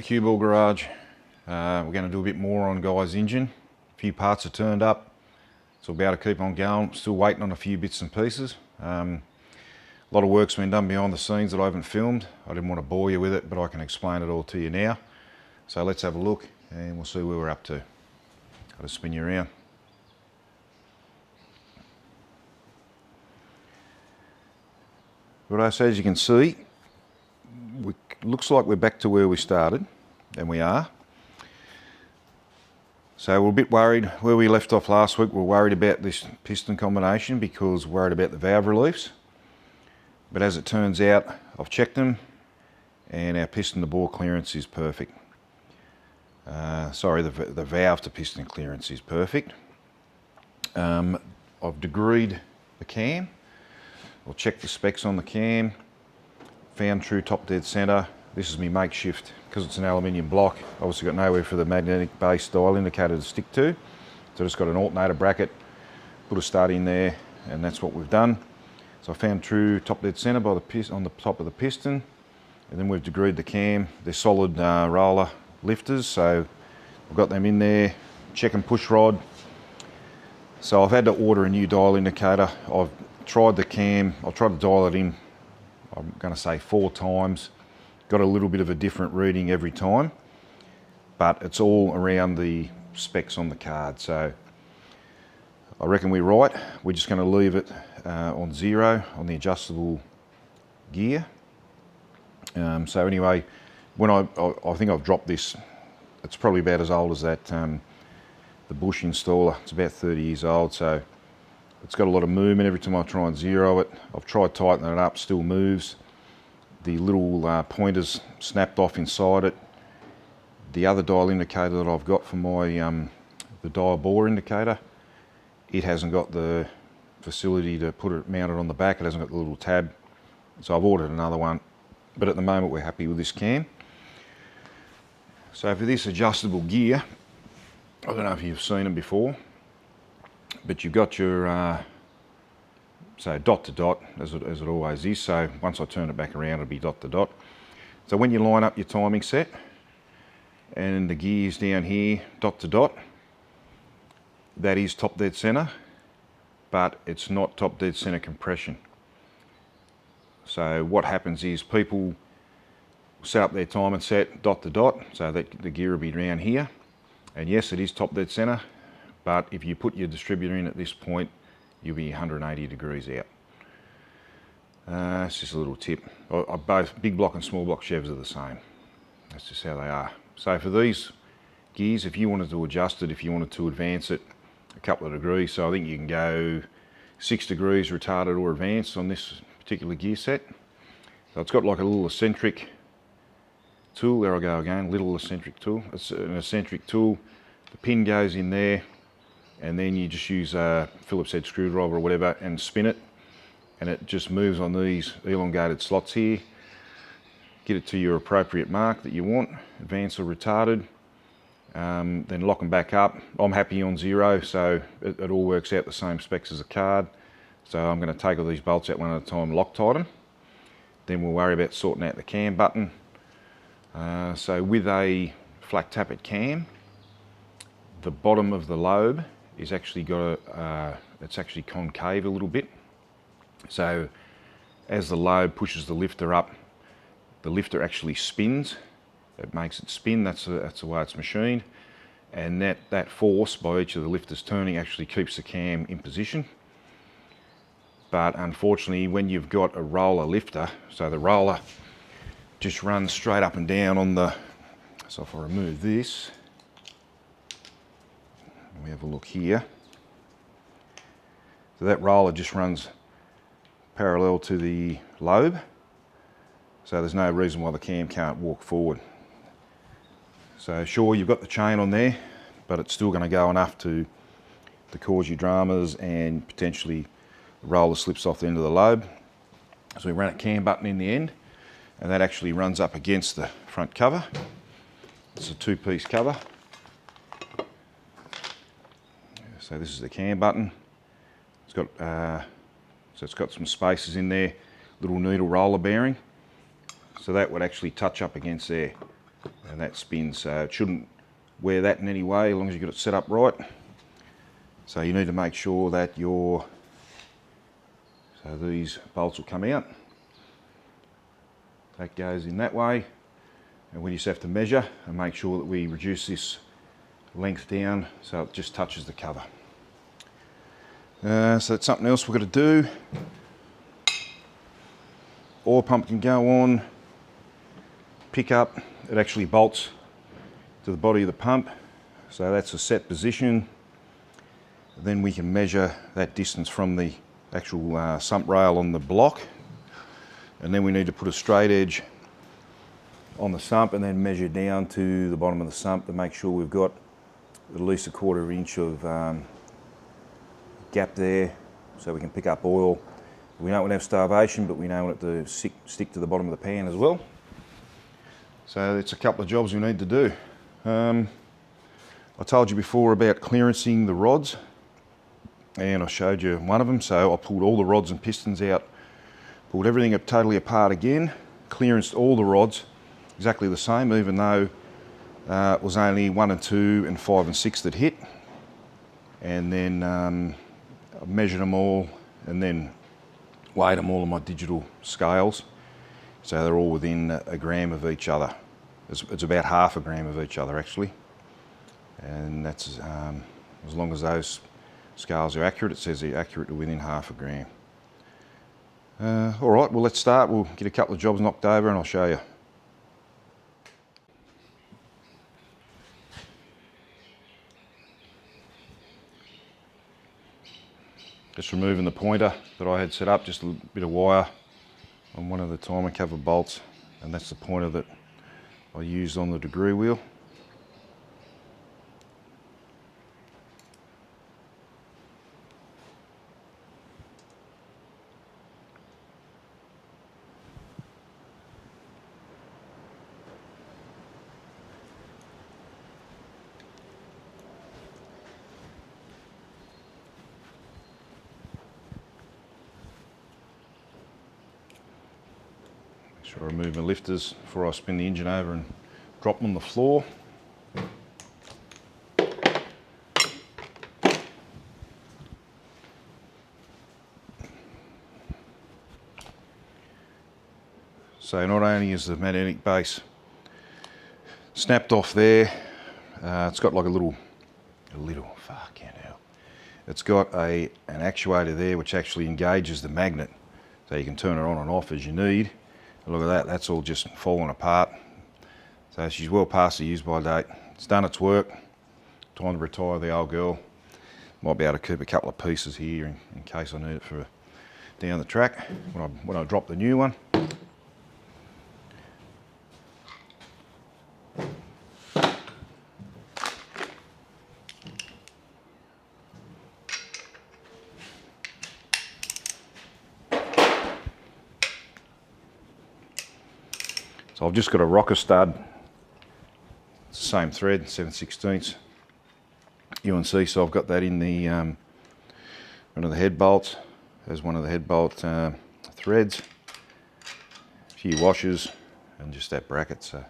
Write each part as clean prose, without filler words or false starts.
cue ball garage. We're going to do a bit more on Guy's engine. A few parts are turned up, so we'll be able to keep on going. Still waiting on a few bits and pieces. A lot of work's been done behind the scenes that I haven't filmed. I didn't want to bore you with it, but I can explain it all to you now. So let's have a look and we'll see where we're up to. I'll just spin you around. Right, so as you can see, looks like we're back to where we started, and we are. So we're a bit worried where we left off last week. We're worried about this piston combination because we're worried about the valve reliefs. But as it turns out, I've checked them and our piston to bore clearance is perfect. Sorry, the valve to piston clearance is perfect. I've degreed the cam. I'll check the specs on the cam. Found true top dead centre. This is my makeshift, because it's an aluminium block. Obviously got nowhere for the magnetic base dial indicator to stick to. So I just got an alternator bracket, put a stud in there, and that's what we've done. So I found true top dead centre by on the top of the piston, and then we've degreed the cam. They're solid roller lifters, so I've got them in there. Check and push rod. So I've had to order a new dial indicator. I've tried the cam. I'll try to dial it in, I'm going to say 4 times. Got a little bit of a different reading every time, but it's all around the specs on the card. So I reckon we're right. We're just going to leave it on 0 on the adjustable gear. So anyway, when I think I've dropped this, it's probably about as old as that, the Bush installer. It's about 30 years old, so it's got a lot of movement every time I try and zero it. I've tried tightening it up, still moves. The little pointers snapped off inside it. The other dial indicator that I've got for my the dial bore indicator, it hasn't got the facility to put it mounted on the back. It hasn't got the little tab. So I've ordered another one. But at the moment we're happy with this cam. So for this adjustable gear, I don't know if you've seen them before, but you've got your so dot to dot, as it always is. So once I turn it back around, it'll be dot to dot. So when you line up your timing set and the gears down here, dot to dot, that is top dead center, but it's not top dead center compression. So what happens is people set up their timing set dot to dot, so that the gear will be around here. And yes, it is top dead center, but if you put your distributor in at this point, you'll be 180 degrees out. It's just a little tip. Both big block and small block Chevs are the same. That's just how they are. So for these gears, if you wanted to adjust it, if you wanted to advance it a couple of degrees, so I think you can go 6 degrees retarded or advanced on this particular gear set. So it's got like a little eccentric tool. There I go again, little eccentric tool. It's an eccentric tool. The pin goes in there, and then you just use a Phillips head screwdriver or whatever and spin it, and it just moves on these elongated slots here. Get it to your appropriate mark that you want, advanced or retarded, then lock them back up. I'm happy on 0, so it all works out the same specs as a card. So I'm going to take all these bolts out one at a time, Loctite them. Then we'll worry about sorting out the cam button. So with a flat tappet cam, the bottom of the lobe is actually got it's actually concave a little bit. So as the lobe pushes the lifter up, the lifter actually spins. It makes it spin. That's the way it's machined, and that force by each of the lifters turning actually keeps the cam in position. But unfortunately, when you've got a roller lifter, so the roller just runs straight up and down on the. So if I remove this, we have a look here. So that roller just runs parallel to the lobe. So there's no reason why the cam can't walk forward. So sure, you've got the chain on there, but it's still going to go enough to cause you dramas, and potentially the roller slips off the end of the lobe. So we run a cam button in the end, and that actually runs up against the front cover. It's a 2-piece cover. So this is the cam button. It's got so it's got some spaces in there, little needle roller bearing. So that would actually touch up against there. and that spins, so it shouldn't wear that in any way as long as you've got it set up right. So you need to make sure that so these bolts will come out. That goes in that way, and we just have to measure and make sure that we reduce this length down so it just touches the cover. So that's something else we've got to do. Oil pump can go on, pick up, it actually bolts to the body of the pump, so that's a set position. Then we can measure that distance from the actual sump rail on the block, and then we need to put a straight edge on the sump and then measure down to the bottom of the sump to make sure we've got at least a 1/4 inch of gap there so we can pick up oil. We don't want to have starvation, but we don't want it to stick to the bottom of the pan as well. So it's a couple of jobs we need to do. I told you before about clearancing the rods, and I showed you one of them. So I pulled all the rods and pistons out, pulled everything totally apart again, clearanced all the rods exactly the same, even though it was only 1 and 2 and 5 and 6 that hit. And then I measured them all and then weighed them all on my digital scales. So they're all within a gram of each other. It's about 1/2 gram of each other actually. And that's as long as those scales are accurate, it says they're accurate to within 1/2 gram. All right, well let's start. We'll get a couple of jobs knocked over and I'll show you. Just removing the pointer that I had set up, just a bit of wire on one of the timer cover bolts, and that's the pointer that I used on the degree wheel. Make sure I remove my lifters before I spin the engine over and drop them on the floor. So not only is the magnetic base snapped off there, it's got like a little fucking hell. It's got an actuator there which actually engages the magnet, so you can turn it on and off as you need. And look at that, that's all just falling apart. So she's well past the use by date. It's done its work. Time to retire the old girl. Might be able to keep a couple of pieces here in case I need it for down the track when I drop the new one. So I've just got a rocker stud, it's the same thread, 7/16 UNC, so I've got that in the one of the head bolts. There's one of the head bolt threads, a few washers, and just that bracket. So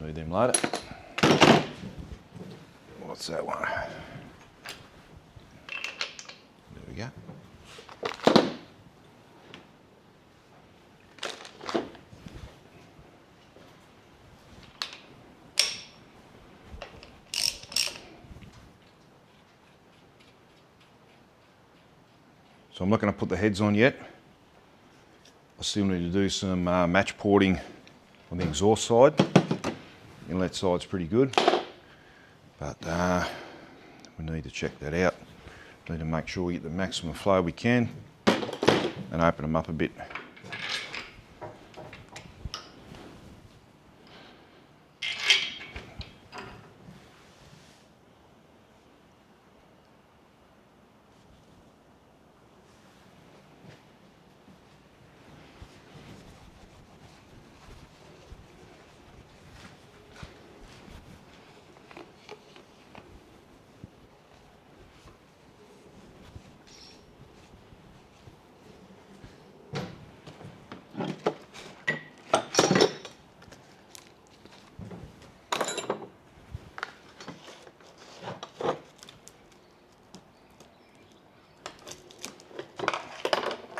move them later. What's that one? There we go. So I'm not going to put the heads on yet. I still need to do some match porting on the exhaust side. Inlet side's pretty good, but we need to check that out. We need to make sure we get the maximum flow we can and open them up a bit.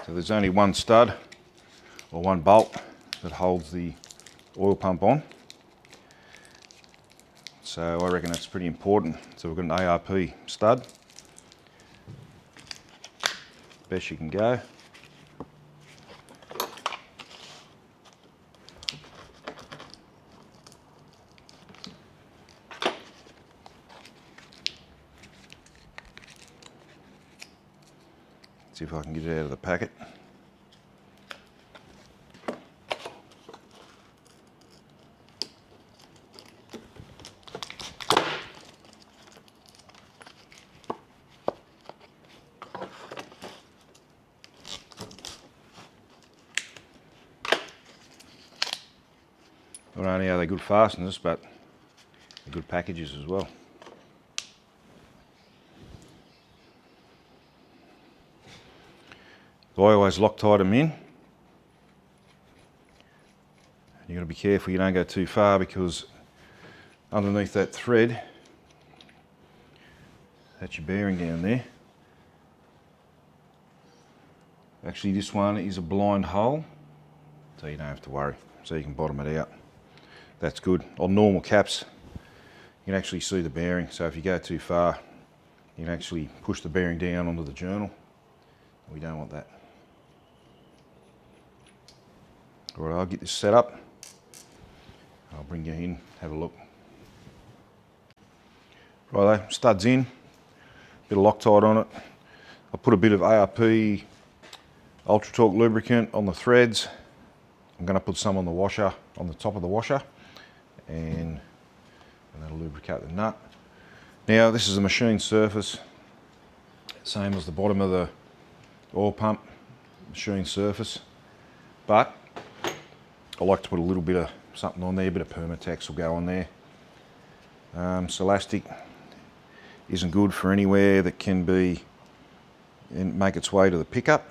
So there's only one stud or one bolt that holds the oil pump on. So I reckon that's pretty important. So we've got an ARP stud. Best you can go. See if I can get it out of the packet. Not only are they good fasteners, but they're good packages as well. I always Loctite them in. You've got to be careful you don't go too far, because underneath that thread, that's your bearing down there. Actually, this one is a blind hole, so you don't have to worry. So you can bottom it out. That's good. On normal caps, you can actually see the bearing. So if you go too far, you can actually push the bearing down onto the journal. We don't want that. All right, I'll get this set up. I'll bring you in, have a look. Righto, studs in, bit of Loctite on it. I'll put a bit of ARP Ultra Torque lubricant on the threads. I'm going to put some on the washer, on the top of the washer, and that'll lubricate the nut. Now this is a machine surface, same as the bottom of the oil pump, machine surface, but I like to put a little bit of something on there, a bit of Permatex will go on there. Celastic isn't good for anywhere that can be and make its way to the pickup.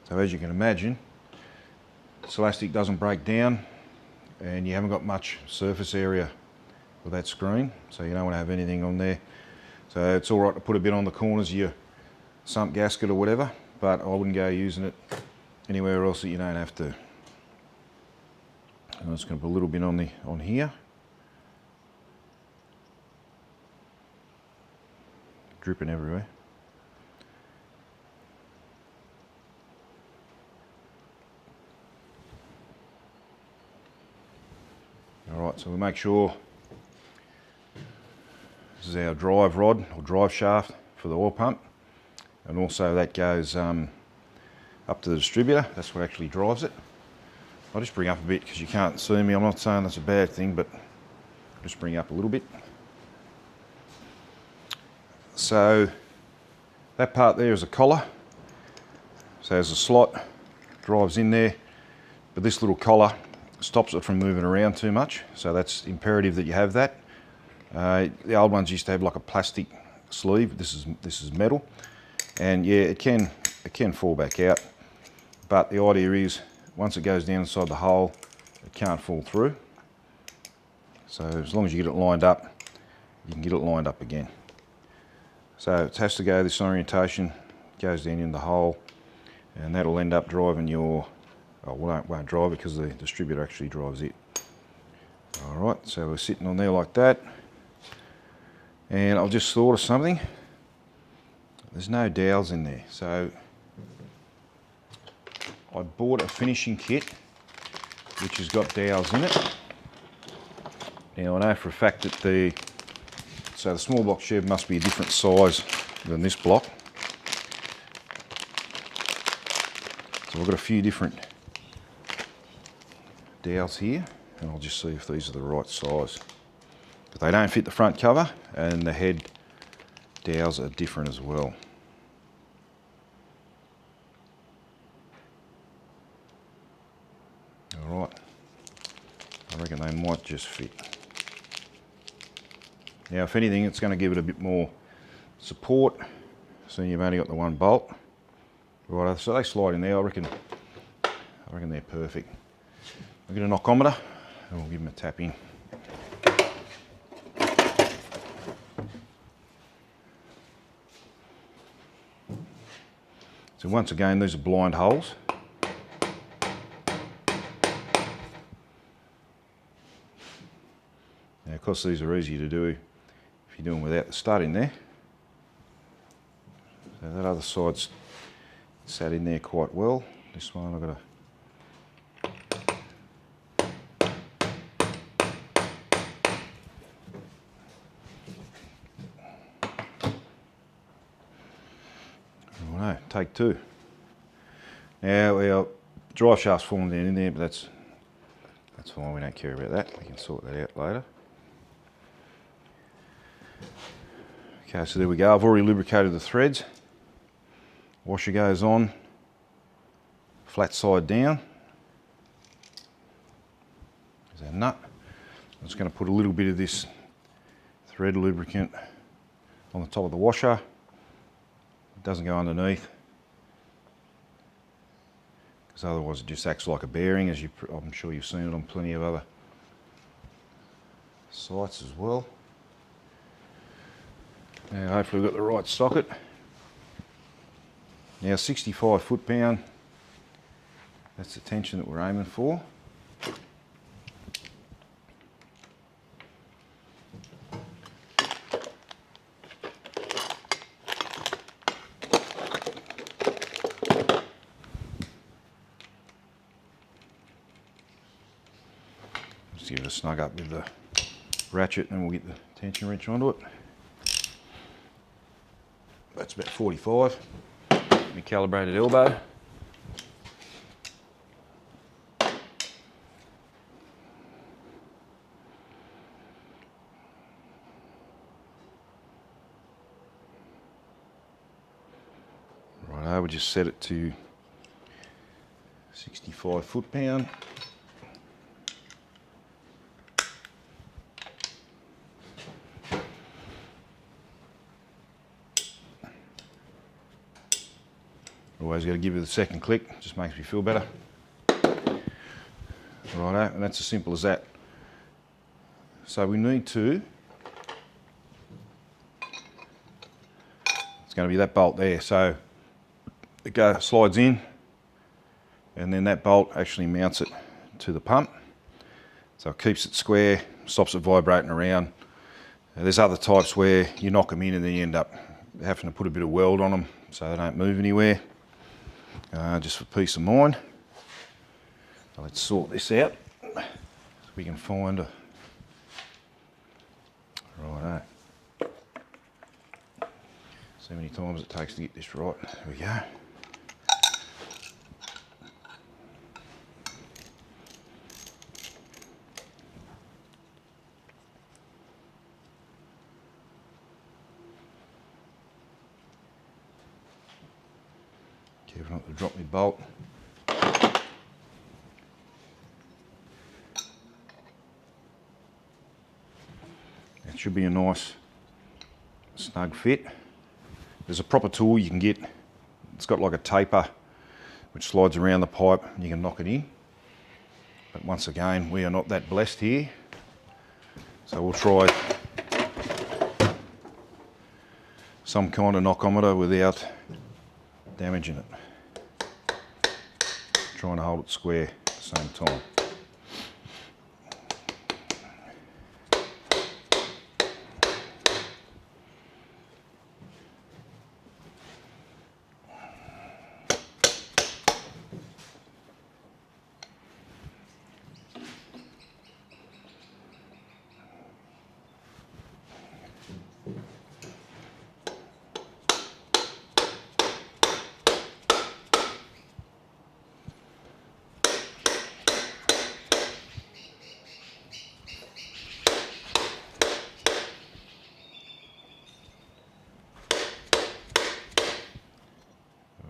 So as you can imagine, Celastic doesn't break down, and you haven't got much surface area with that screen, so you don't want to have anything on there. So it's all right to put a bit on the corners of your sump gasket or whatever, but I wouldn't go using it anywhere else that you don't have to. I'm just going to put a little bit on here. Dripping everywhere. Alright, so we'll make sure this is our drive rod or drive shaft for the oil pump, and also that goes up to the distributor. That's what actually drives it. I'll just bring up a bit because you can't see me. I'm not saying that's a bad thing, but just bring up a little bit. So that part there is a collar. So there's a slot, drives in there, but this little collar stops it from moving around too much. So that's imperative that you have that. The old ones used to have like a plastic sleeve. This is metal, and yeah, it can fall back out. But the idea is, once it goes down inside the hole, it can't fall through. So as long as you get it lined up, you can get it lined up again. So it has to go this orientation, goes down in the hole, and that'll end up driving your, won't drive it because the distributor actually drives it. All right, so we're sitting on there like that. And I've just thought of something. There's no dowels in there. So I bought a finishing kit which has got dowels in it. Now I know for a fact that the small block Chev must be a different size than this block. So I've got a few different dowels here, and I'll just see if these are the right size. But they don't fit the front cover, and the head dowels are different as well. Alright, I reckon they might just fit. Now if anything, it's going to give it a bit more support, so you've only got the one bolt. Right, so they slide in there. I reckon they're perfect. I'll get a knockometer and we'll give them a tap in. So So once again, these are blind holes. Now, of course, these are easier to do if you're doing without the stud in there. So that other side's sat in there quite well. This one I've got to take two. Now our drive shaft's fallen down in there, but that's fine, we don't care about that. We can sort that out later. Okay, so there we go. I've already lubricated the threads. Washer goes on, flat side down. There's our nut. I'm just going to put a little bit of this thread lubricant on the top of the washer. It doesn't go underneath, because otherwise it just acts like a bearing, as I'm sure you've seen it on plenty of other sites as well. Now hopefully we've got the right socket. Now 65 foot-pound, that's the tension that we're aiming for. Just give it a snug up with the ratchet and we'll get the tension wrench onto it. That's about 45. My calibrated elbow. Righto, we'll just set it to 65 foot-pound. Always got to give it a second click, just makes me feel better. Righto, and that's as simple as that. So we need to, it's going to be that bolt there. So it slides in, and then that bolt actually mounts it to the pump. So it keeps it square, stops it vibrating around. There's other types where you knock them in and then you end up having to put a bit of weld on them so they don't move anywhere. Just for peace of mind. So let's sort this out so we can find a righto. So many times it takes to get this right. There we go. Careful not to drop my bolt. That should be a nice snug fit. There's a proper tool you can get. It's got like a taper which slides around the pipe and you can knock it in. But once again, we are not that blessed here. So we'll try some kind of knockometer without damaging it. Trying to hold it square at the same time.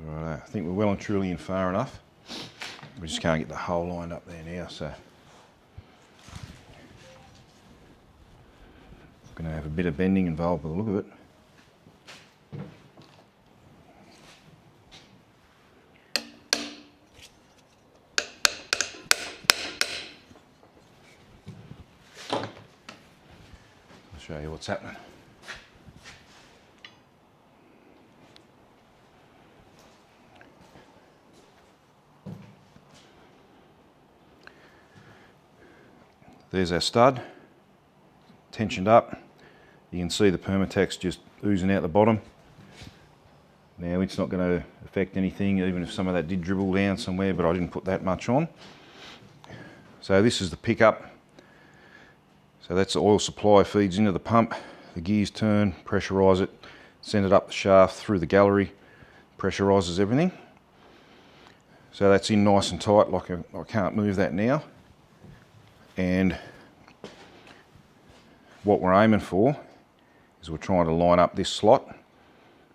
I think we're well and truly in far enough. We just can't get the hole lined up there now, so going to have a bit of bending involved by the look of it. I'll show you what's happening. There's our stud, tensioned up. You can see the Permatex just oozing out the bottom. Now it's not going to affect anything, even if some of that did dribble down somewhere, but I didn't put that much on. So this is the pickup. So that's the oil supply, feeds into the pump. The gears turn, pressurise it, send it up the shaft through the gallery, pressurises everything. So that's in nice and tight, like I can't move that now. And what we're aiming for is we're trying to line up this slot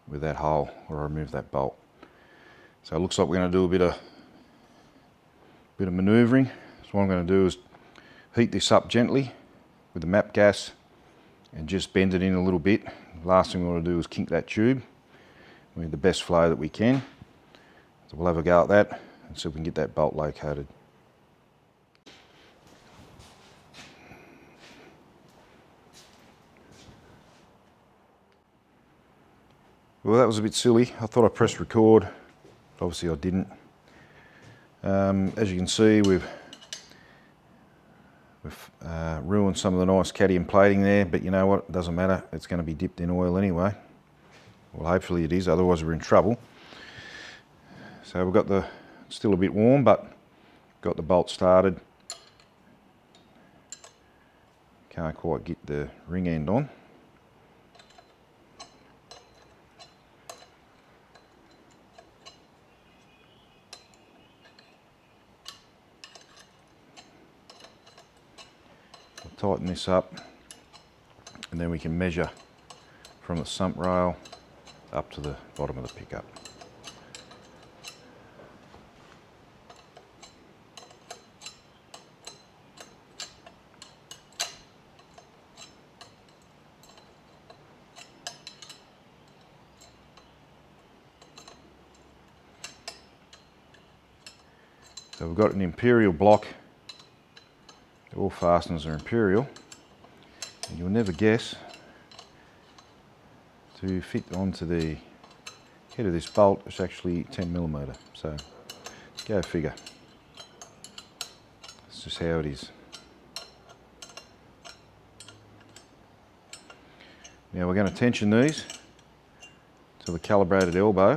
with that hole where I remove that bolt. So it looks like we're going to do a bit of manoeuvring. So what I'm going to do is heat this up gently with the MAP gas and just bend it in a little bit. Last thing we want to do is kink that tube with the best flow that we can. So we'll have a go at that and see if we can get that bolt located. Well, that was a bit silly. I thought I pressed record, but obviously I didn't. As you can see, we've ruined some of the nice cadmium plating there, but you know what, it doesn't matter. It's going to be dipped in oil anyway. Well, hopefully it is, otherwise we're in trouble. So we've got still a bit warm, but got the bolt started. Can't quite get the ring end on. Tighten this up, and then we can measure from the sump rail up to the bottom of the pickup. So we've got an imperial block. All fasteners are imperial, and you'll never guess to fit onto the head of this bolt. It's actually 10mm, so go figure. It's just how it is. Now we're going to tension these to the calibrated elbow.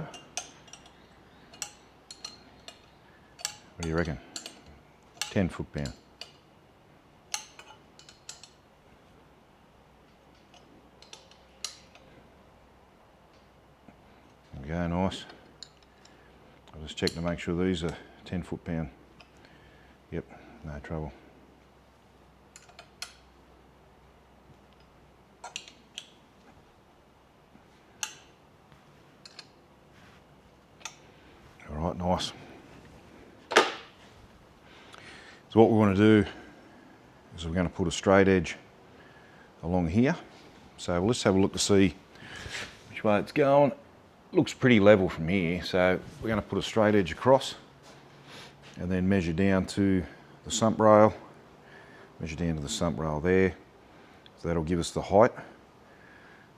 What do you reckon? 10 foot-pound. Go, nice. I'll just check to make sure these are 10 foot-pound. Yep, no trouble. All right, nice. So what we want to do is we're going to put a straight edge along here. So let's have a look to see which way it's going. Looks pretty level from here, so we're going to put a straight edge across and then measure down to the sump rail, measure down to the sump rail there, so that'll give us the height.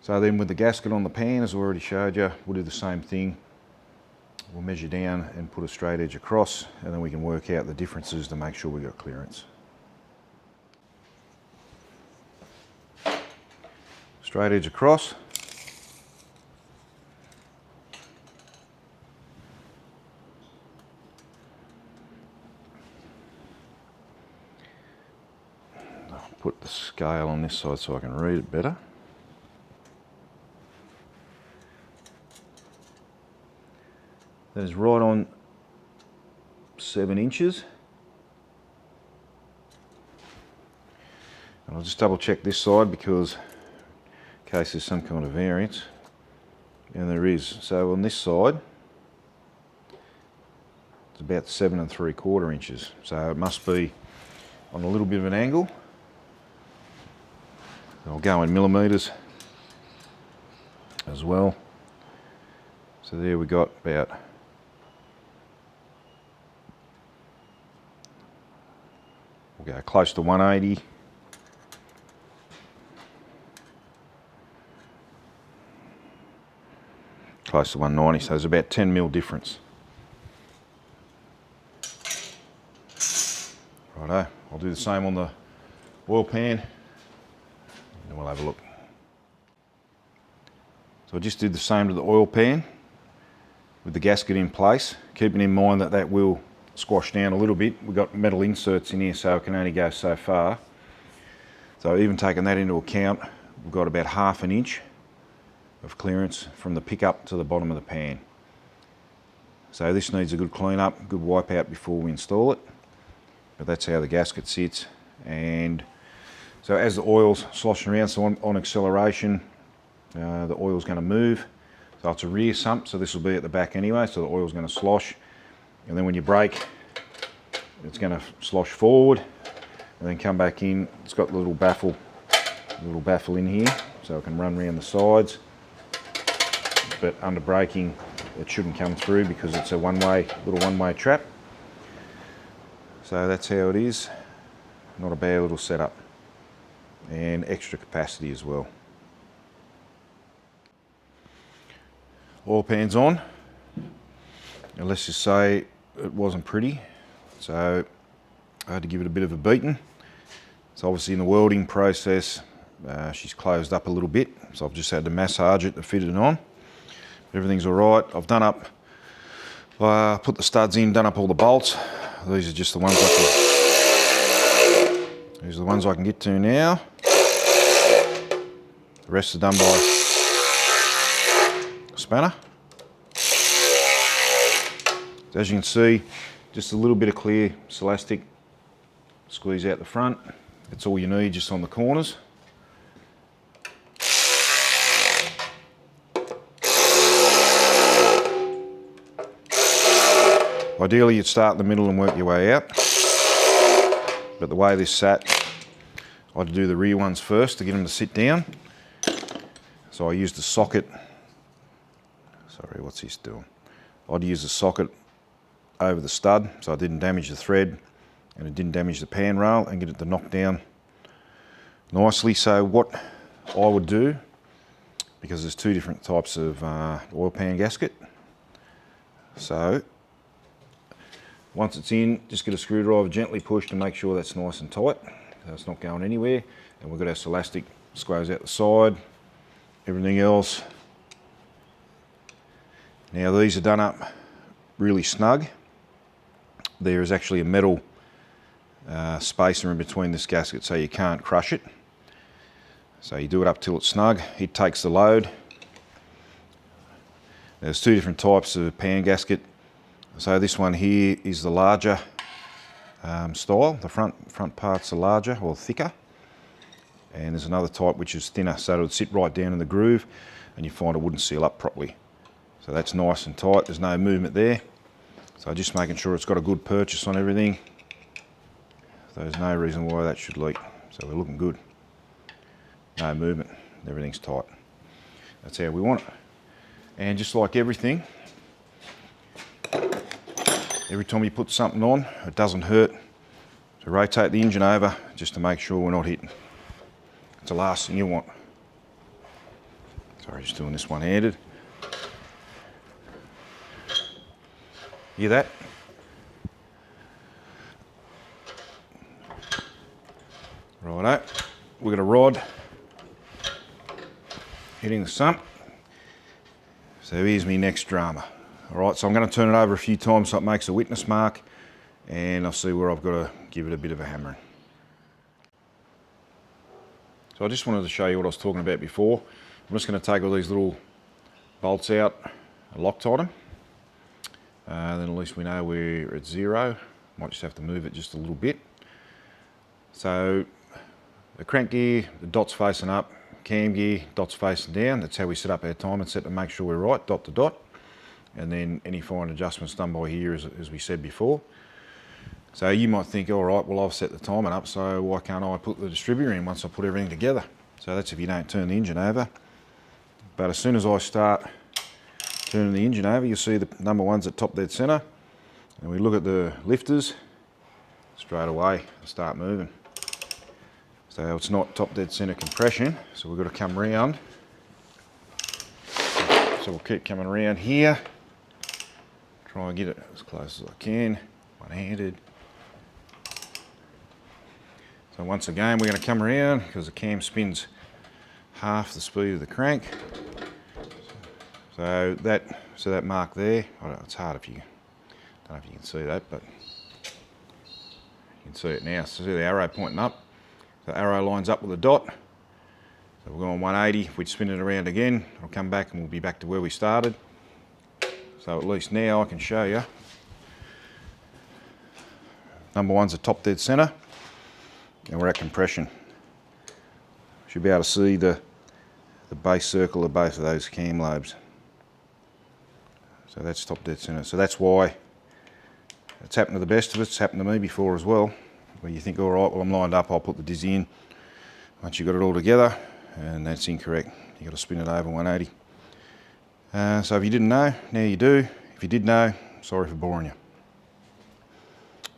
So then with the gasket on the pan, as I already showed you, we'll do the same thing. We'll measure down and put a straight edge across, and then we can work out the differences to make sure we've got clearance. Straight edge across. Put the scale on this side so I can read it better. That is right on 7 inches. And I'll just double check this side because in case there's some kind of variance, and there is. So on this side, it's about 7 3/4 inches. So it must be on a little bit of an angle. I'll go in millimetres as well. So there we got about we'll go close to 180. Close to 190, so there's about 10mm difference. Righto, I'll do the same on the oil pan, and we'll have a look. So I just did the same to the oil pan with the gasket in place, keeping in mind that that will squash down a little bit. We've got metal inserts in here, so it can only go so far. So even taking that into account, we've got about 1/2 inch of clearance from the pickup to the bottom of the pan. So this needs a good clean up, good wipe out before we install it. But that's how the gasket sits. And so as the oil's sloshing around, so on acceleration, the oil's going to move. So it's a rear sump, so this will be at the back anyway, so the oil's going to slosh. And then when you brake, it's going to slosh forward and then come back in. It's got the little baffle in here, so it can run around the sides. But under braking, it shouldn't come through because it's a little one-way trap. So that's how it is. Not a bad little setup. And extra capacity as well. Oil pan's on, and let's just say it wasn't pretty, so I had to give it a bit of a beating. So obviously in the welding process, she's closed up a little bit, so I've just had to massage it to fit it on. Everything's all right. I've done up, put the studs in, done up all the bolts. These are just the ones these are the ones I can get to now. The rest are done by spanner. So as you can see, just a little bit of clear Celastic, squeeze out the front. That's all you need, just on the corners. Ideally you'd start in the middle and work your way out, but the way this sat, I had to do the rear ones first to get them to sit down. So I used a socket. Sorry, what's this doing? I'd use a socket over the stud so I didn't damage the thread and it didn't damage the pan rail, and get it to knock down nicely. So what I would do, because there's two different types of oil pan gasket, so once it's in, just get a screwdriver, gently push to make sure that's nice and tight, so it's not going anywhere. And we've got our Celastic, squares out the side, everything else. Now these are done up really snug. There is actually a metal spacer in between this gasket so you can't crush it. So you do it up till it's snug. It takes the load. There's two different types of pan gasket. So this one here is the larger style. The front parts are larger or thicker. And there's another type which is thinner, so it would sit right down in the groove and you find it wouldn't seal up properly. So that's nice and tight, there's no movement there. So just making sure it's got a good purchase on everything. So there's no reason why that should leak. So we're looking good. No movement, everything's tight. That's how we want it. And just like everything, every time you put something on, it doesn't hurt to rotate the engine over just to make sure we're not hitting. It's the last thing you want. Sorry, just doing this one-handed. Hear that? Righto, we've got a rod hitting the sump. So here's my next drama. All right, so I'm going to turn it over a few times so it makes a witness mark, and I'll see where I've got to give it a bit of a hammering. So I just wanted to show you what I was talking about before. I'm just going to take all these little bolts out and Loctite them. Then at least we know we're at zero. Might just have to move it just a little bit. So the crank gear, the dot's facing up, cam gear, dot's facing down. That's how we set up our timing set to make sure we're right, dot to dot. And then any fine adjustments done by here, as we said before. So you might think, all right, well, I've set the timing up, so why can't I put the distributor in once I put everything together? So that's if you don't turn the engine over. But as soon as I start turning the engine over, you'll see the number one's at top dead center. And we look at the lifters, straight away, they start moving. So it's not top dead center compression, so we've got to come round. So we'll keep coming around here, try and get it as close as I can, one-handed. So once again, we're going to come around because the cam spins half the speed of the crank. So that mark there, I don't know, it's hard if you, don't know if you can see that, but you can see it now. So see the arrow pointing up. The arrow lines up with the dot. So we're going 180. If we spin it around again, it'll come back and we'll be back to where we started. So at least now I can show you. Number one's the top dead center, and we're at compression. Should be able to see the base circle of both of those cam lobes. So that's top dead center. So that's why it's happened to the best of us. It's happened to me before as well, where you think, all right, well, I'm lined up, I'll put the dizzy in. Once you've got it all together, and that's incorrect. You've got to spin it over 180. So if you didn't know, now you do. If you did know, sorry for boring you.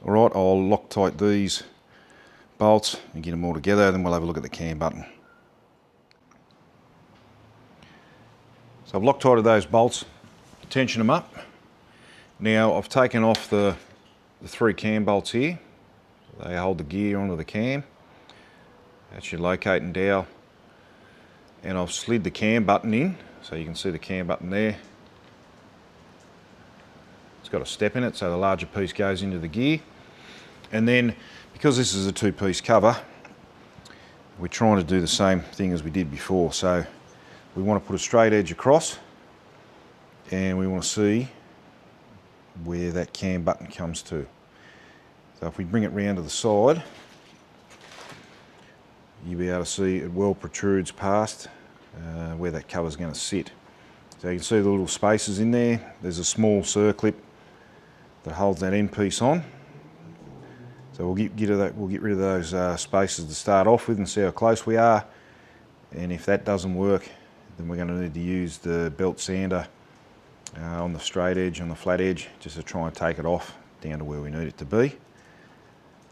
All right, I'll Loctite these bolts and get them all together, then we'll have a look at the cam button. So I've Loctited those bolts, tension them up. Now I've taken off the 3 cam bolts here. They hold the gear onto the cam. That's your locating dowel. And I've slid the cam button in, so you can see the cam button there. It's got a step in it, so the larger piece goes into the gear. And then, because this is a 2-piece cover, we're trying to do the same thing as we did before. So we want to put a straight edge across, and we want to see where that cam button comes to. So if we bring it round to the side, you'll be able to see it well protrudes past where that cover's going to sit. So you can see the little spaces in there. There's a small circlip that holds that end piece on. So we'll get rid of those spaces to start off with and see how close we are. And if that doesn't work, then we're going to need to use the belt sander on the straight edge, on the flat edge, just to try and take it off down to where we need it to be.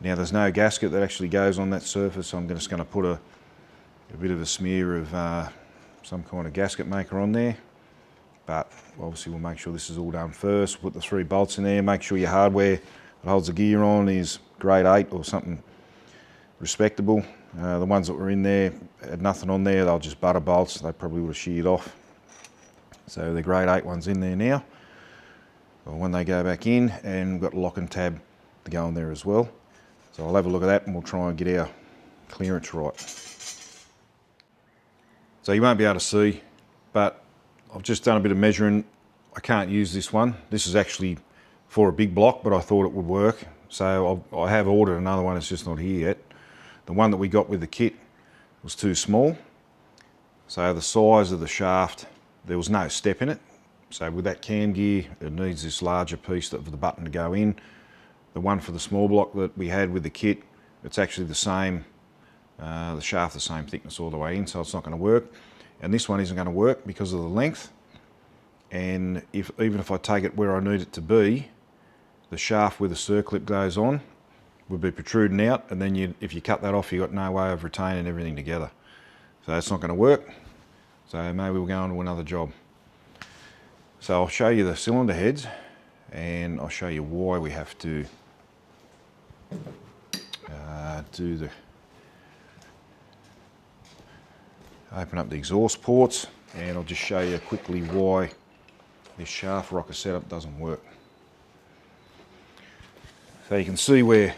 Now there's no gasket that actually goes on that surface, so I'm just going to put a bit of a smear of some kind of gasket maker on there. But obviously we'll make sure this is all done first. Put the 3 bolts in there, make sure your hardware that holds the gear on is grade 8 or something respectable. The ones that were in there had nothing on there, they'll just butter bolts, they probably would have sheared off. So the grade 8 one's in there now. Well, when they go back in, and we've got lock and tab to go in there as well. So I'll have a look at that and we'll try and get our clearance right. So you won't be able to see, but I've just done a bit of measuring. I can't use this one. This is actually for a big block, but I thought it would work. So I have ordered another one, it's just not here yet. The one that we got with the kit was too small. So the size of the shaft, there was no step in it. So with that cam gear, it needs this larger piece for the button to go in. The one for the small block that we had with the kit, it's actually the same, the shaft the same thickness all the way in, so it's not going to work. And this one isn't going to work because of the length. And even if I take it where I need it to be, the shaft where the circlip goes on would be protruding out, and then if you cut that off, you've got no way of retaining everything together. So it's not going to work. So maybe we'll go on to another job. So I'll show you the cylinder heads, and I'll show you why we have to open up the exhaust ports, and I'll just show you quickly why this shaft rocker setup doesn't work. So you can see where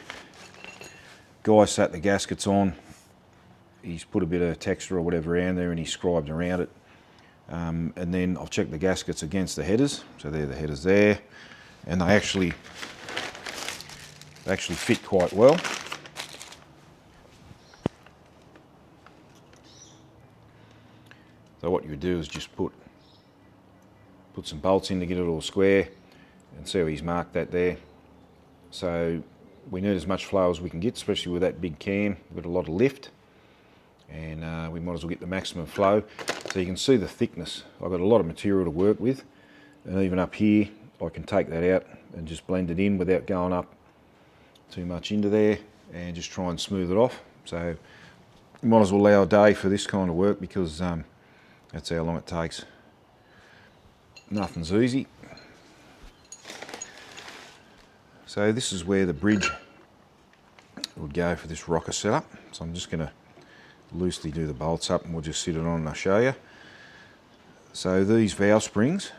Guy sat the gaskets on. He's put a bit of texture or whatever around there and he scribed around it. And then I've checked the gaskets against the headers. So they're the headers there, and they actually fit quite well. So what you would do is just put some bolts in to get it all square, and see how he's marked that there. So we need as much flow as we can get, especially with that big cam. We've got a lot of lift, and we might as well get the maximum flow. So you can see the thickness. I've got a lot of material to work with, and even up here I can take that out and just blend it in without going up too much into there, and just try and smooth it off. So you might as well allow a day for this kind of work, because that's how long it takes. Nothing's easy. So this is where the bridge would go for this rocker setup. So I'm just going to loosely do the bolts up and we'll just sit it on and I'll show you. So these valve springs,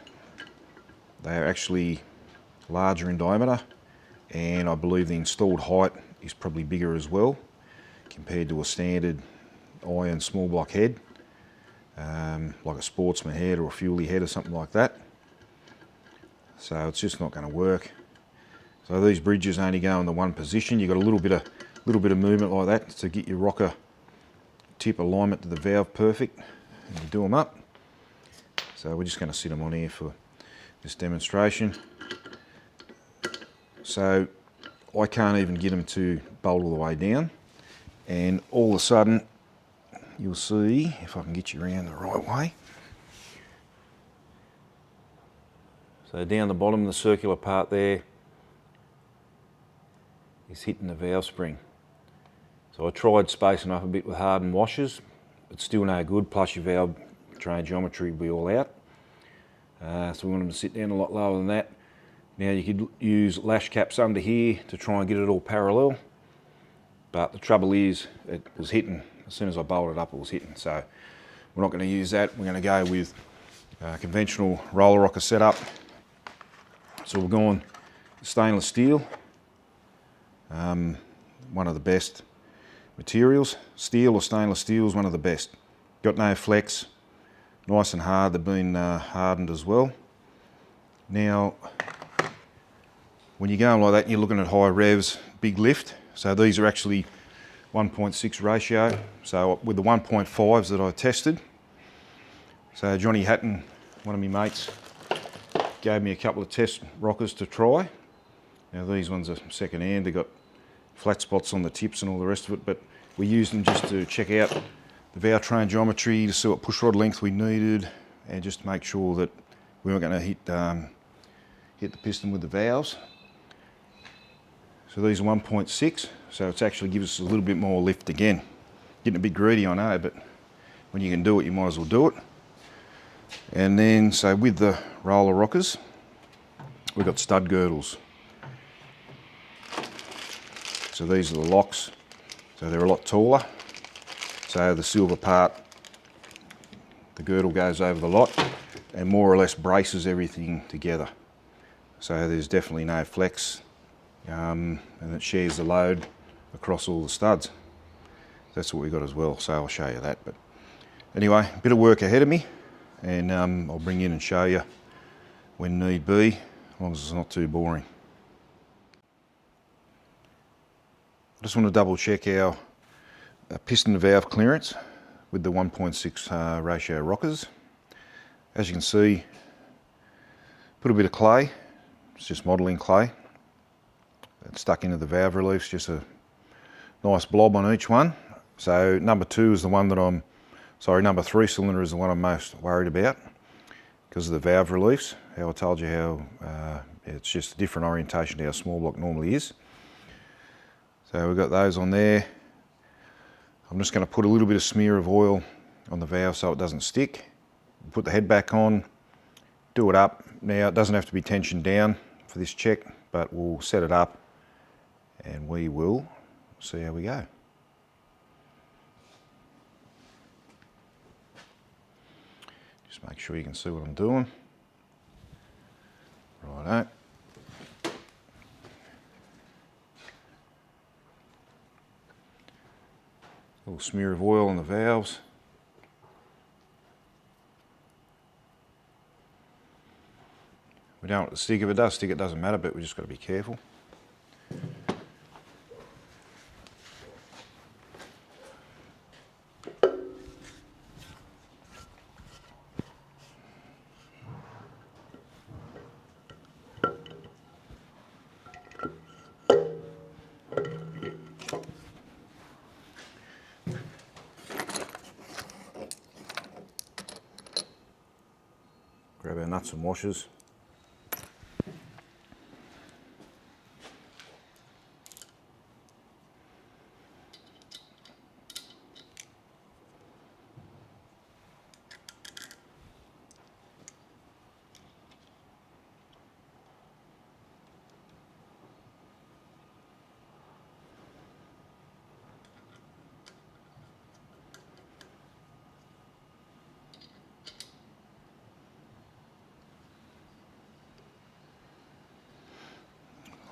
they are actually larger in diameter, and I believe the installed height is probably bigger as well compared to a standard iron small block head, like a Sportsman head or a Fuelie head or something like that. So it's just not going to work. So these bridges only go in the one position. You've got a little bit of movement like that to get your rocker tip alignment to the valve perfect, and you do them up. So we're just going to sit them on here for this demonstration. So I can't even get them to bolt all the way down, and all of a sudden you'll see, if I can get you around the right way. So down the bottom, the circular part there is hitting the valve spring. So I tried spacing up a bit with hardened washers, but still no good, plus your valve train geometry will be all out. So we want them to sit down a lot lower than that. Now you could use lash caps under here to try and get it all parallel, but the trouble is it was hitting, as soon as I bolted up it was hitting, so we're not going to use that. We're going to go with conventional roller rocker setup. So we're going stainless steel, one of the best materials. Steel or stainless steel is one of the best. Got no flex, nice and hard. They've been hardened as well. Now, when you're going like that and you're looking at high revs, big lift, so these are actually 1.6 ratio. So with the 1.5s that I tested, so Johnny Hatton, one of my mates, gave me a couple of test rockers to try. Now these ones are second hand, they've got flat spots on the tips and all the rest of it, but we used them just to check out the valve train geometry, to see what pushrod length we needed, and just to make sure that we weren't going to hit the piston with the valves. So these are 1.6, so it's actually gives us a little bit more lift again. Getting a bit greedy, I know, but when you can do it, you might as well do it. And then, so with the roller rockers, we've got stud girdles. So these are the locks, so they're a lot taller. So the silver part, the girdle goes over the lot and more or less braces everything together. So there's definitely no flex, and it shares the load across all the studs. That's what we got as well, so I'll show you that. But anyway, a bit of work ahead of me, and I'll bring you in and show you when need be, as long as it's not too boring. I just want to double check our piston to valve clearance with the 1.6 ratio rockers. As you can see, put a bit of clay, it's just modelling clay. It's stuck into the valve reliefs, just a nice blob on each one. So number 2 is the one that number 3 cylinder is the one I'm most worried about because of the valve reliefs. How I told you how it's just a different orientation to how small block normally is. So we've got those on there. I'm just going to put a little bit of smear of oil on the valve so it doesn't stick. Put the head back on, do it up. Now it doesn't have to be tensioned down for this check, but we'll set it up and we will see how we go. Just make sure you can see what I'm doing. Righto. A little smear of oil on the valves. We don't want it to stick. If it does stick, it doesn't matter, but we just got to be careful. Grab our nuts and washers.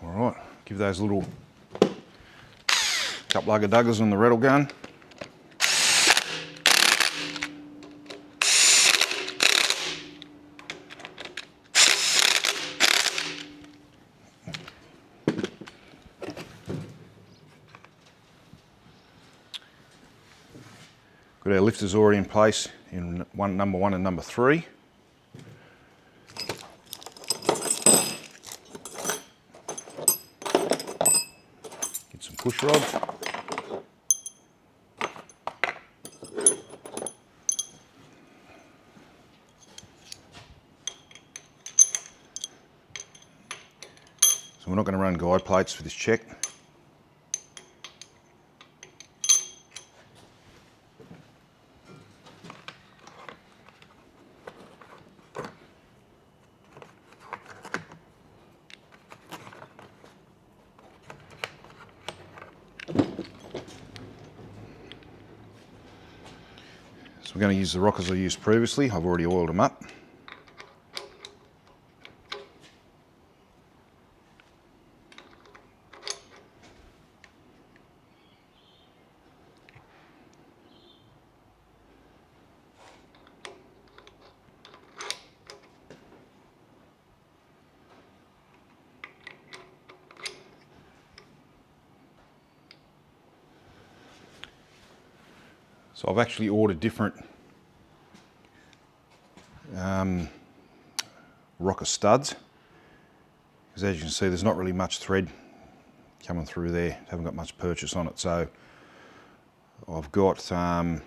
All right, give those little couple ugga duggers on the rattle gun. Got our lifters already in place in number 1 and number 3. Get some push rods. So we're not going to run guide plates for this check. So we're going to use the rockers I used previously. I've already oiled them up. So I've actually ordered different rocker studs, because as you can see there's not really much thread coming through there. Haven't got much purchase on it, so I've got some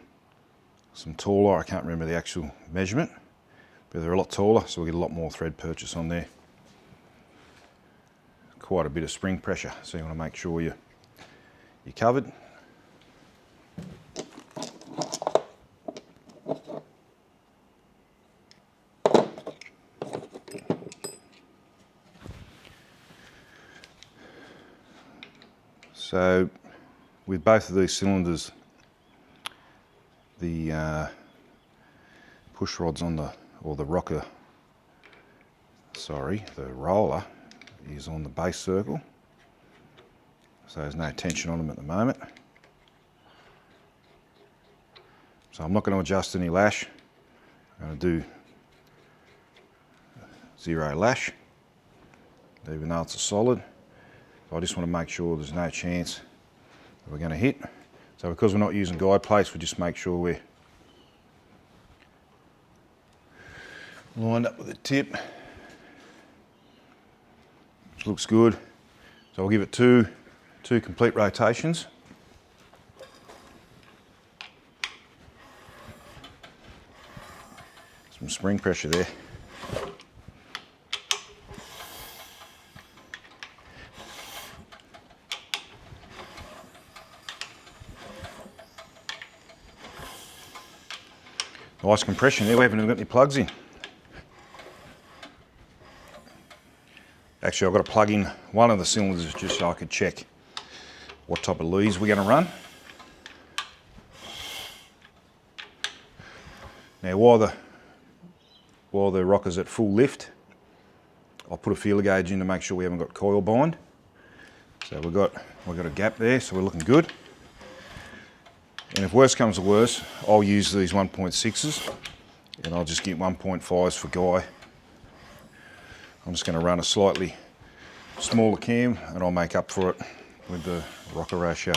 taller, I can't remember the actual measurement, but they're a lot taller, so we'll get a lot more thread purchase on there. Quite a bit of spring pressure, so you want to make sure you're covered. So with both of these cylinders, the push rods on the rocker, sorry, the roller is on the base circle, so there's no tension on them at the moment. So I'm not going to adjust any lash. I'm going to do 0 lash, even though it's a solid. So I just want to make sure there's no chance that we're going to hit. So because we're not using guide plates, we just make sure we're lined up with the tip, which looks good. So I'll give it two complete rotations. Some spring pressure there. Nice compression there, we haven't even got any plugs in. Actually, I've got to plug in one of the cylinders just so I could check what type of leads we're going to run. Now, while the rocker's at full lift, I'll put a feeler gauge in to make sure we haven't got coil bind. So we've got a gap there, so we're looking good. And if worse comes to worse, I'll use these 1.6s and I'll just get 1.5s for Guy. I'm just going to run a slightly smaller cam and I'll make up for it with the rocker ratio.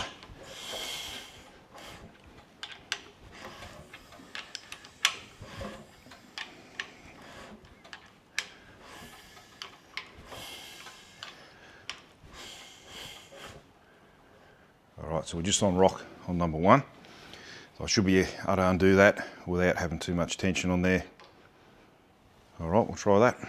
Alright, so we're just on rock on number 1. So I should be able to undo that without having too much tension on there. Alright, we'll try that.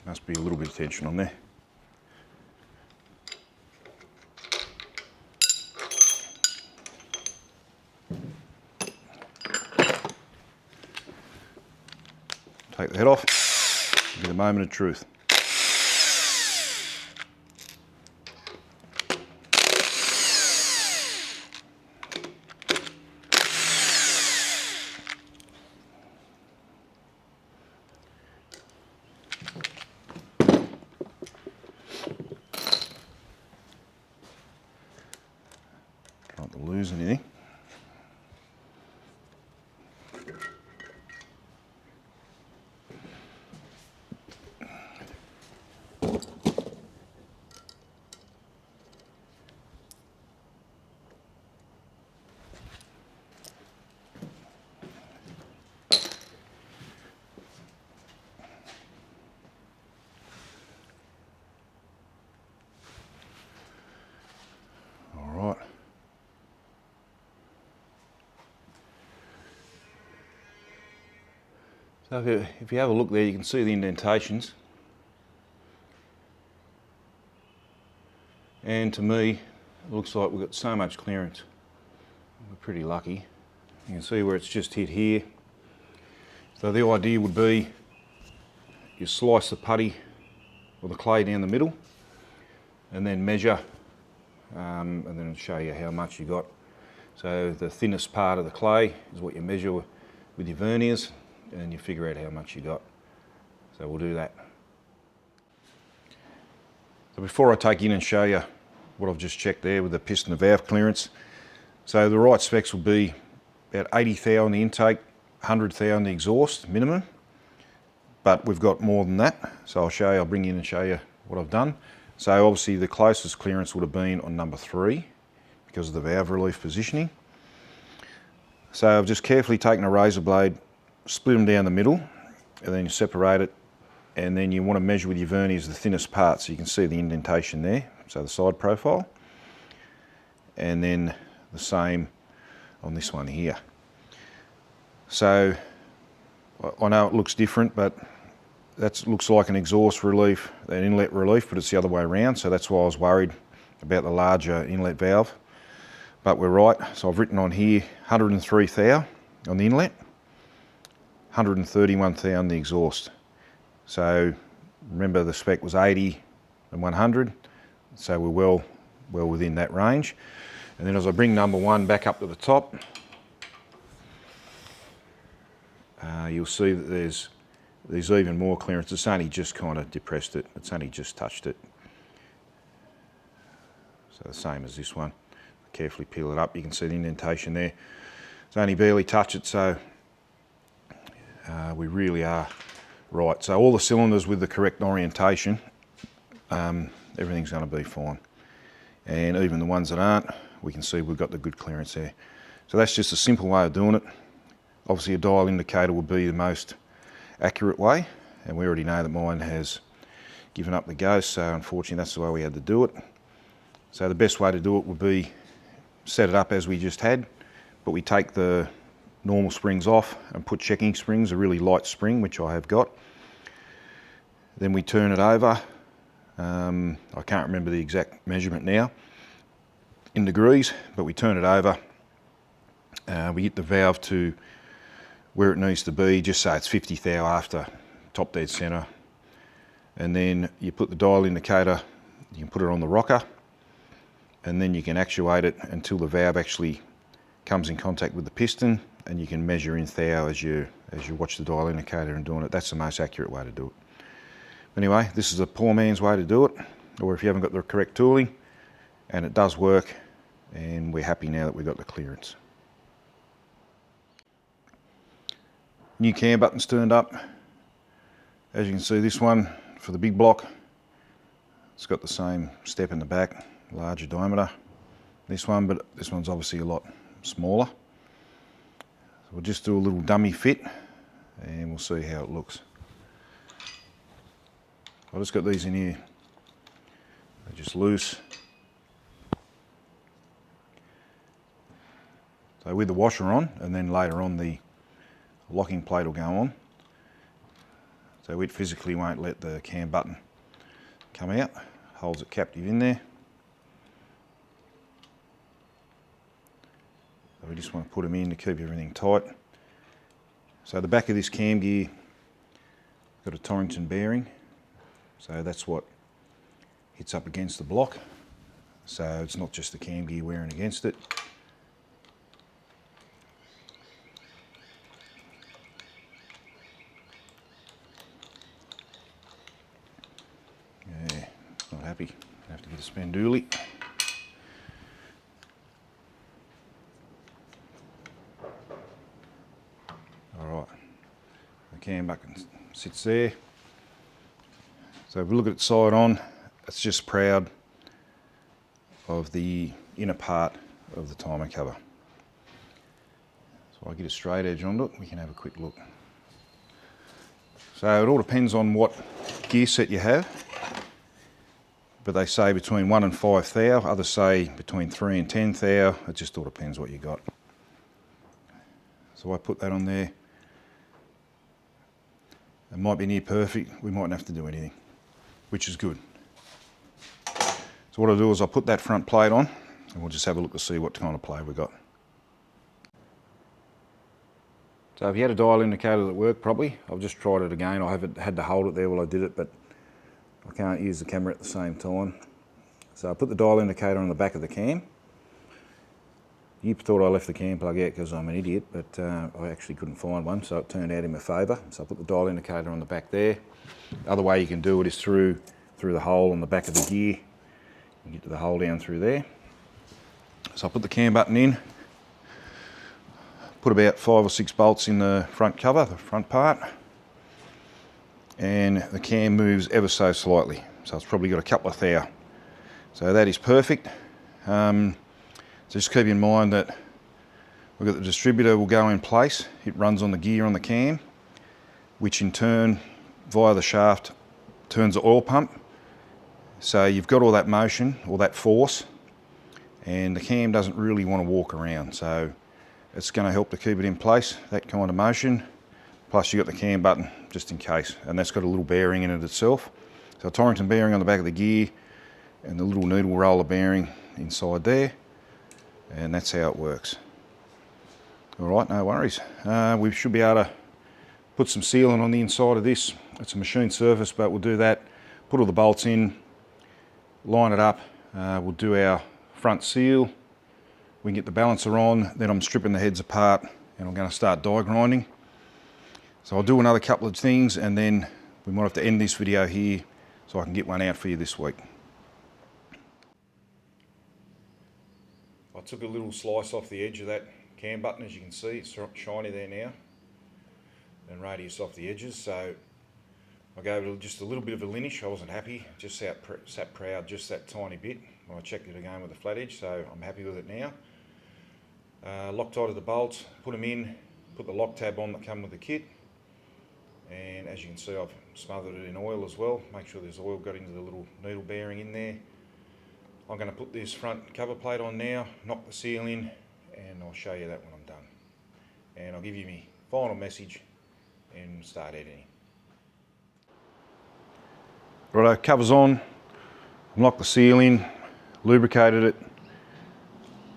Must be a little bit of tension on there. Take the head off, get a moment of truth. Not to lose anything. So if you have a look there, you can see the indentations. And to me, it looks like we've got so much clearance. We're pretty lucky. You can see where it's just hit here. So the idea would be you slice the putty or the clay down the middle and then measure, and then it'll show you how much you got. So the thinnest part of the clay is what you measure with your verniers, and you figure out how much you got. So we'll do that. So before I take in and show you what I've just checked there with the piston and valve clearance, so the right specs will be about 80 thou on the intake, 100 thou on the exhaust minimum, but we've got more than that. So I'll bring you in and show you what I've done. So obviously the closest clearance would have been on number 3 because of the valve relief positioning. So I've just carefully taken a razor blade, split them down the middle, and then you separate it, and then you want to measure with your verniers the thinnest part, so you can see the indentation there, so the side profile, and then the same on this one here. So I know it looks different, but that looks like an exhaust relief, an inlet relief, but it's the other way around, so that's why I was worried about the larger inlet valve. But we're right, so I've written on here 103 thou on the inlet, 131 thou on the exhaust. So remember the spec was 80 and 100, so we're well within that range. And then as I bring number 1 back up to the top, you'll see that there's even more clearance. It's only just kind of depressed it, it's only just touched it. So the same as this one. Carefully peel it up, you can see the indentation there. It's only barely touched it, so we really are right. So all the cylinders with the correct orientation, everything's going to be fine. And even the ones that aren't, we can see we've got the good clearance there. So that's just a simple way of doing it. Obviously a dial indicator would be the most accurate way, and we already know that mine has given up the ghost, so unfortunately that's the way we had to do it. So the best way to do it would be set it up as we just had, but we take the normal springs off and put checking springs, a really light spring, which I have got. Then we turn it over. I can't remember the exact measurement now in degrees, but we turn it over. We get the valve to where it needs to be, just say it's 50 thou after top dead center. And then you put the dial indicator, you can put it on the rocker, and then you can actuate it until the valve actually comes in contact with the piston, and you can measure in thou as you watch the dial indicator and doing it. That's the most accurate way to do it. Anyway, this is a poor man's way to do it, or if you haven't got the correct tooling, and it does work, and we're happy now that we've got the clearance. New cam buttons turned up. As you can see, this one for the big block, it's got the same step in the back, larger diameter, this one, but this one's obviously a lot smaller. So we'll just do a little dummy fit and we'll see how it looks. I've just got these in here, they're just loose. So with the washer on, and then later on the locking plate will go on. So it physically won't let the cam button come out, holds it captive in there. So we just want to put them in to keep everything tight. So the back of this cam gear got a Torrington bearing, so that's what hits up against the block. So it's not just the cam gear wearing against it. Yeah, not happy. Have to get a spandoolie. Alright, the cam button sits there. So if we look at it side on, it's just proud of the inner part of the timer cover. So I get a straight edge onto it, we can have a quick look. So it all depends on what gear set you have, but they say between 1 and 5 thou, others say between 3 and 10 thou, it just all depends what you got. So I put that on there. It might be near perfect, we mightn't have to do anything, which is good. So what I'll do is I'll put that front plate on and we'll just have a look to see what kind of play we've got. So if you had a dial indicator that worked properly, I've just tried it again. I haven't had to hold it there while I did it, but I can't use the camera at the same time. So I put the dial indicator on the back of the cam. You thought I left the cam plug out because I'm an idiot, but I actually couldn't find one, so it turned out in my favour. So I put the dial indicator on the back there. The other way you can do it is through the hole on the back of the gear. You get to the hole down through there. So I put the cam button in, put about 5 or 6 bolts in the front cover, the front part, and the cam moves ever so slightly. So it's probably got a couple of thou. So that is perfect. So just keep in mind that we've got the distributor will go in place. It runs on the gear on the cam, which in turn, via the shaft, turns the oil pump. So you've got all that motion, all that force, and the cam doesn't really want to walk around. So it's going to help to keep it in place, that kind of motion. Plus you've got the cam button, just in case, and that's got a little bearing in it itself. So a Torrington bearing on the back of the gear, and the little needle roller bearing inside there. And that's how it works. All right, no worries. We should be able to put some sealant on the inside of this. It's a machine surface, but we'll do that. Put all the bolts in, line it up. We'll do our front seal. We can get the balancer on, then I'm stripping the heads apart and I'm going to start die grinding. So I'll do another couple of things and then we might have to end this video here so I can get one out for you this week. I took a little slice off the edge of that cam button, as you can see, it's shiny there now, and radius off the edges, so I gave it just a little bit of a linish. I wasn't happy, just sat proud just that tiny bit when I checked it again with the flat edge, so I'm happy with it now. Loctited the bolts, put them in, put the lock tab on that come with the kit, and as you can see I've smothered it in oil as well. Make sure there's oil got into the little needle bearing in there. I'm going to put this front cover plate on now, knock the seal in, and I'll show you that when I'm done. And I'll give you my final message and start editing. Righto, cover's on, knocked the seal in, lubricated it.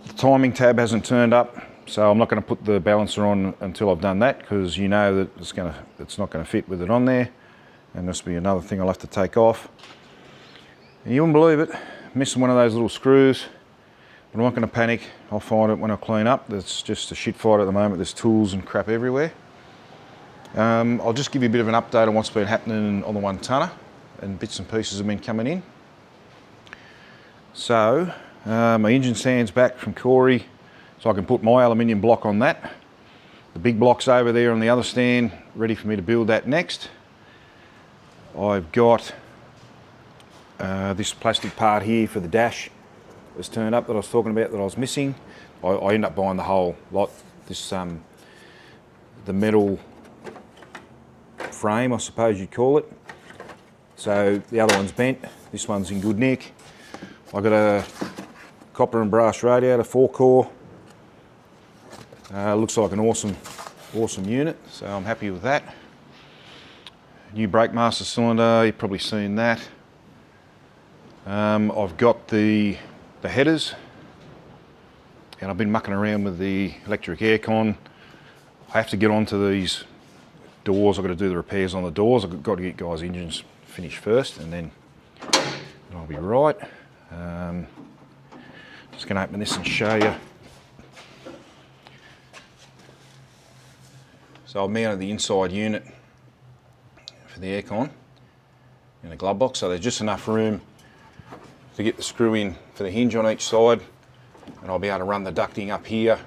The timing tab hasn't turned up, so I'm not going to put the balancer on until I've done that, because you know that it's not going to fit with it on there, and this will be another thing I'll have to take off. And you wouldn't believe it, missing one of those little screws, but I'm not going to panic. I'll find it when I clean up. It's just a shit fight at the moment. There's tools and crap everywhere. I'll just give you a bit of an update on what's been happening on the 1 tonner, and bits and pieces have been coming in. So my engine stands back from Corey, so I can put my aluminium block on that. The big block's over there on the other stand, ready for me to build that next. I've got this plastic part here for the dash that's turned up that I was talking about that I was missing. I ended up buying the whole lot. This the metal frame, I suppose you'd call it. So the other one's bent, this one's in good nick. I've got a copper and brass radiator, 4-core. Looks like an awesome unit, so I'm happy with that. new brake master cylinder, you've probably seen that. I've got the headers, and I've been mucking around with the electric aircon. I have to get onto these doors. I've got to do the repairs on the doors. I've got to get guys' engines finished first, and then I'll be right. Just going to open this and show you. So I've mounted the inside unit for the aircon in a glove box, so there's just enough room to get the screw in for the hinge on each side, and I'll be able to run the ducting up here.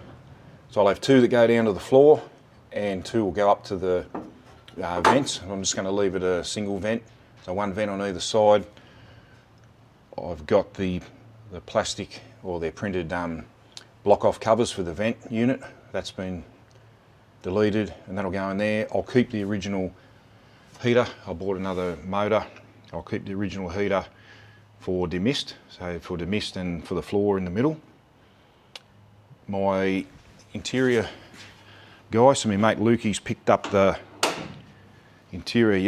So I'll have two that go down to the floor and two will go up to the vents. I'm just going to leave it a single vent, so one vent on either side. I've got the plastic, or they're printed block off covers for the vent unit. That's been deleted and that'll go in there. I'll keep the original heater. I bought another motor. I'll keep the original heater for demist, so for demist and for the floor in the middle. My interior guy, so my mate Lukey's picked up the interior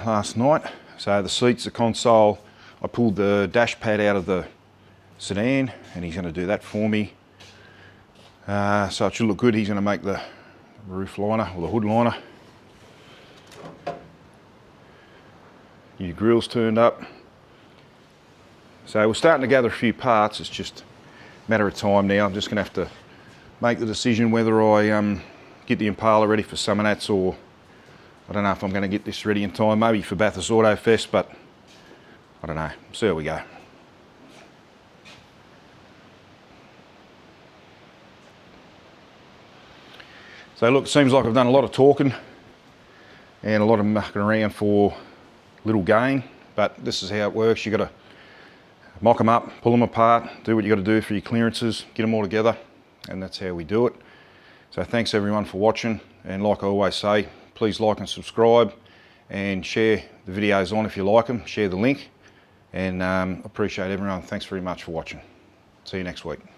last night. So the seats, the console, I pulled the dash pad out of the sedan and he's going to do that for me. So it should look good. He's going to make the roof liner or the hood liner. Your grill's turned up. So we're starting to gather a few parts. It's just a matter of time now. I'm just going to have to make the decision whether I get the Impala ready for Summernats, or I don't know if I'm going to get this ready in time, maybe for Bathurst Auto Fest, but I don't know. See how we go. So look, it seems like I've done a lot of talking and a lot of mucking around for little gain, but this is how it works. You got to mock them up, pull them apart, do what you got to do for your clearances, get them all together, and that's how we do it. So thanks everyone for watching, and like I always say, please like and subscribe and share the videos on if you like them, share the link, and appreciate everyone. Thanks very much for watching. See you next week.